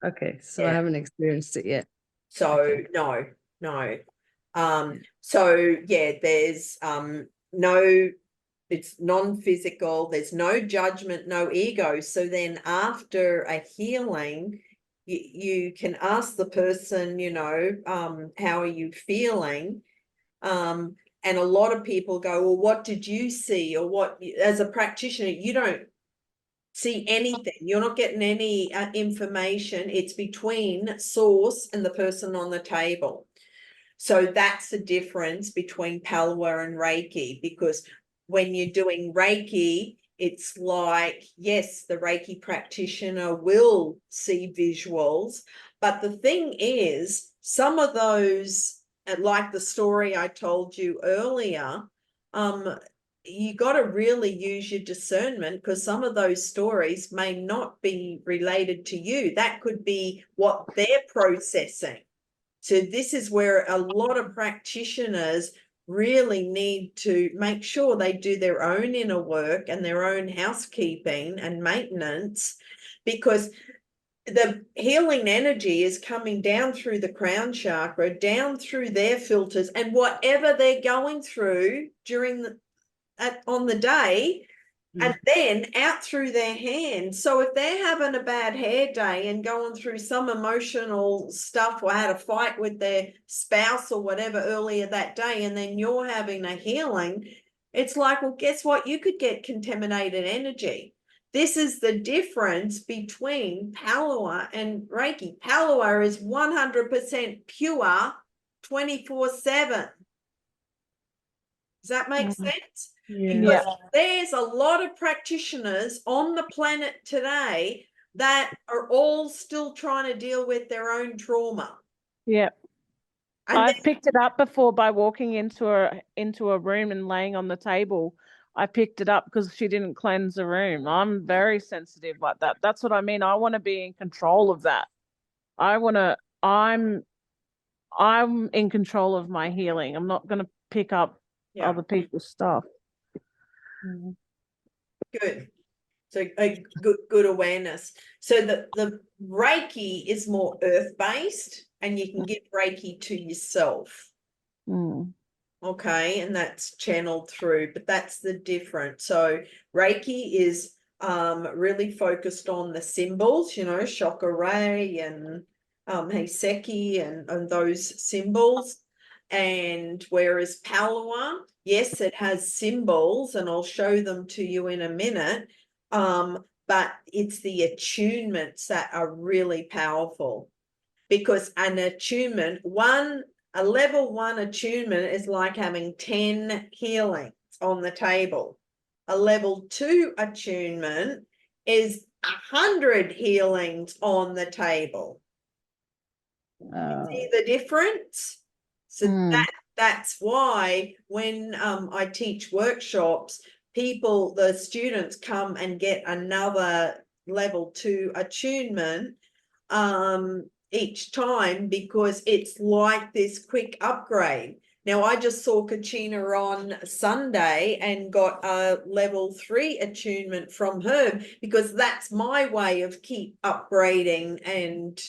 Okay, so I haven't experienced it yet. So okay. no. So yeah, there's no, it's non-physical, there's no judgment, no ego. So then after a healing, you can ask the person, how are you feeling? And a lot of people go, well, what did you see? Or what, as a practitioner, you don't see anything. You're not getting any information. It's between source and the person on the table. So that's the difference between Pellowah and Reiki, because when you're doing Reiki, it's like, yes, the Reiki practitioner will see visuals, but the thing is, some of those, like the story I told you earlier, you got to really use your discernment, because some of those stories may not be related to you. That could be what they're processing. So this is where a lot of practitioners really need to make sure they do their own inner work and their own housekeeping and maintenance, because the healing energy is coming down through the crown chakra, down through their filters, and whatever they're going through during on the day, and then out through their hands. So if they're having a bad hair day and going through some emotional stuff, or had a fight with their spouse or whatever earlier that day, and then you're having a healing, it's like, well, guess what? You could get contaminated energy. This is the difference between Pellowah and Reiki. Pellowah is 100% pure 24/7. Does that make sense? Yeah. Because there's a lot of practitioners on the planet today that are all still trying to deal with their own trauma. Yeah. And I've picked it up before by walking into a room and laying on the table. I picked it up because she didn't cleanse the room. I'm very sensitive like that. That's what I mean. I want to be in control of that. I'm in control of my healing. I'm not going to pick up other people's stuff. Good. So a good awareness. So the Reiki is more earth-based, and you can give Reiki to yourself. Okay, and that's channeled through, but that's the difference. So Reiki is really focused on the symbols, Shokurai and Heiseki and those symbols. And whereas Pellowah, yes, it has symbols, and I'll show them to you in a minute, but it's the attunements that are really powerful, because an attunement, a level 1 attunement is like having 10 healings on the table. A level 2 attunement is 100 healings on the table. See the difference? So that's why when I teach workshops, the students come and get another level 2 attunement each time, because it's like this quick upgrade. Now, I just saw Kachina on Sunday and got a level 3 attunement from her, because that's my way of keep upgrading and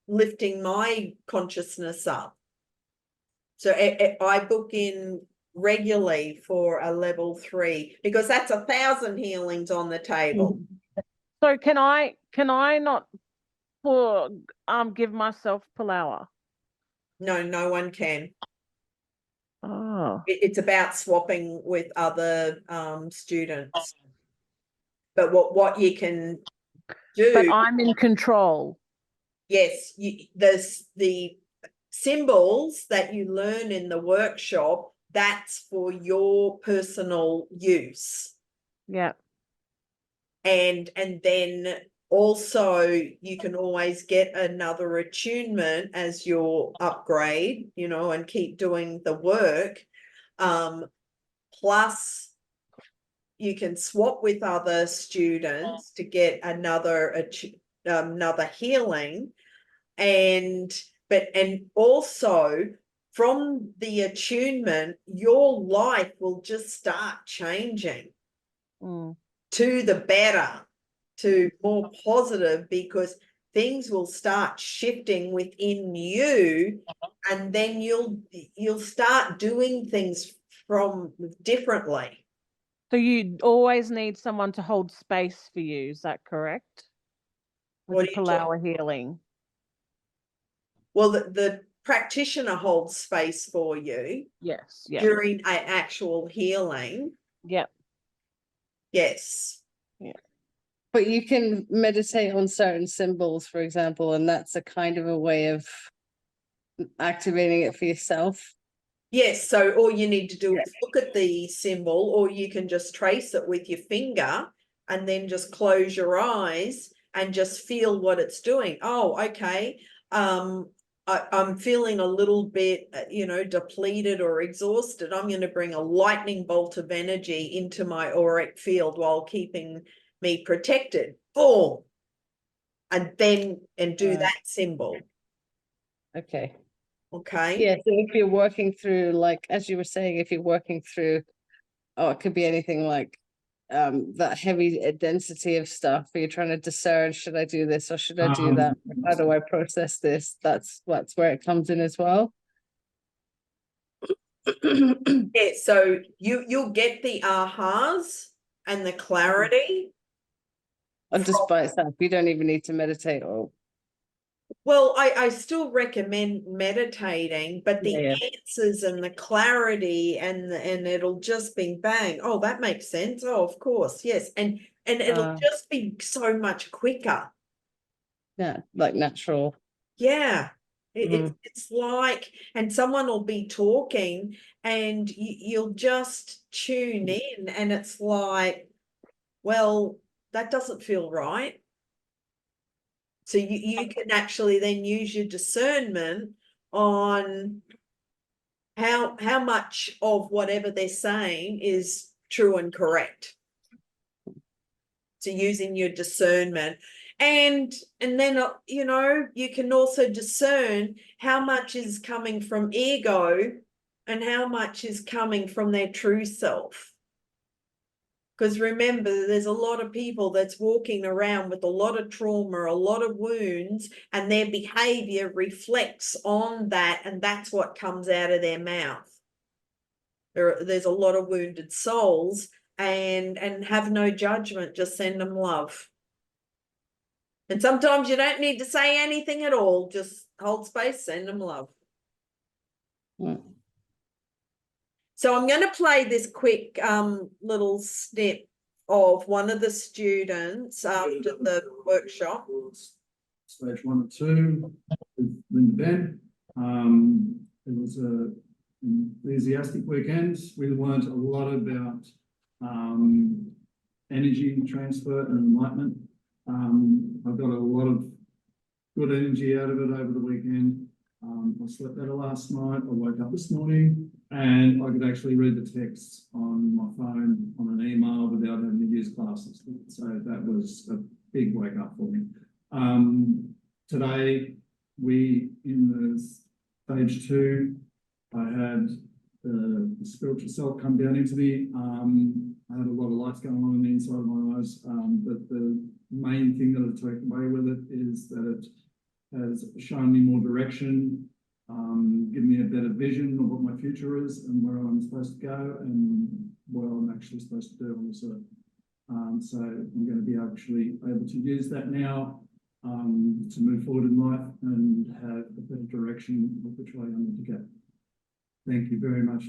lifting my consciousness up. So I book in regularly for a level 3, because that's 1,000 healings on the table. So can I not give myself Pellowah? No, no one can. Oh. It's about swapping with other students. But what you can do. But I'm in control. Yes, there's the symbols that you learn in the workshop, that's for your personal use. Yeah. And then also you can always get another attunement as your upgrade, and keep doing the work. Plus you can swap with other students to get another healing. And also from the attunement, your life will just start changing to the better. to more positive, because things will start shifting within you, and then you'll start doing things from differently. So you always need someone to hold space for you, is that correct? With What the do you do? Pellowah healing. Well, the practitioner holds space for you Yes, yeah. during an actual healing. Yep. Yes. But you can meditate on certain symbols, for example, and that's a kind of a way of activating it for yourself. Yes, so all you need to do is look at the symbol, or you can just trace it with your finger and then just close your eyes and just feel what it's doing. Oh, okay. I'm feeling a little bit, depleted or exhausted. I'm going to bring a lightning bolt of energy into my auric field while keeping me protected. Boom. And do that symbol. Okay. Okay. Yeah, so if you're working through, like, as you were saying, if you're working through, it could be anything like that heavy density of stuff, you're trying to discern, should I do this or should I do that? How do I process this? That's where it comes in as well. Yeah, so you'll get the ahas and the clarity. Or just by itself, you don't even need to meditate or Well, I still recommend meditating, but the answers and the clarity and it'll just be bang. Oh, that makes sense. Oh, of course, yes. And it'll just be so much quicker. yeah, like natural. Yeah. It's like, and someone will be talking and you'll just tune in, and it's like, well, that doesn't feel right. So you can actually then use your discernment on how much of whatever they're saying is true and correct. So using your discernment, and then you can also discern how much is coming from ego and how much is coming from their true self. Because remember, there's a lot of people that's walking around with a lot of trauma, a lot of wounds, and their behavior reflects on that, and that's what comes out of their mouth. There's a lot of wounded souls, and have no judgment, just send them love. And sometimes you don't need to say anything at all, just hold space, send them love. So I'm going to play this quick little snip of one of the students after the workshop. Stage 1 and 2 with Linda Benn. It was an enthusiastic weekend. We learned a lot about energy transfer and enlightenment. I got a lot of good energy out of it over the weekend. I slept better last night. I woke up this morning and I could actually read the texts on my phone on an email without having to use glasses. So that was a big wake up for me. Today, in the stage 2, I had the spiritual self come down into me. I had a lot of lights going on the inside of my eyes, but the main thing that I took away with it is that it has shown me more direction, given me a better vision of what my future is and where I'm supposed to go and what I'm actually supposed to do on this earth. So I'm going to be actually able to use that now to move forward in life and have a better direction of which way I need to go. Thank you very much.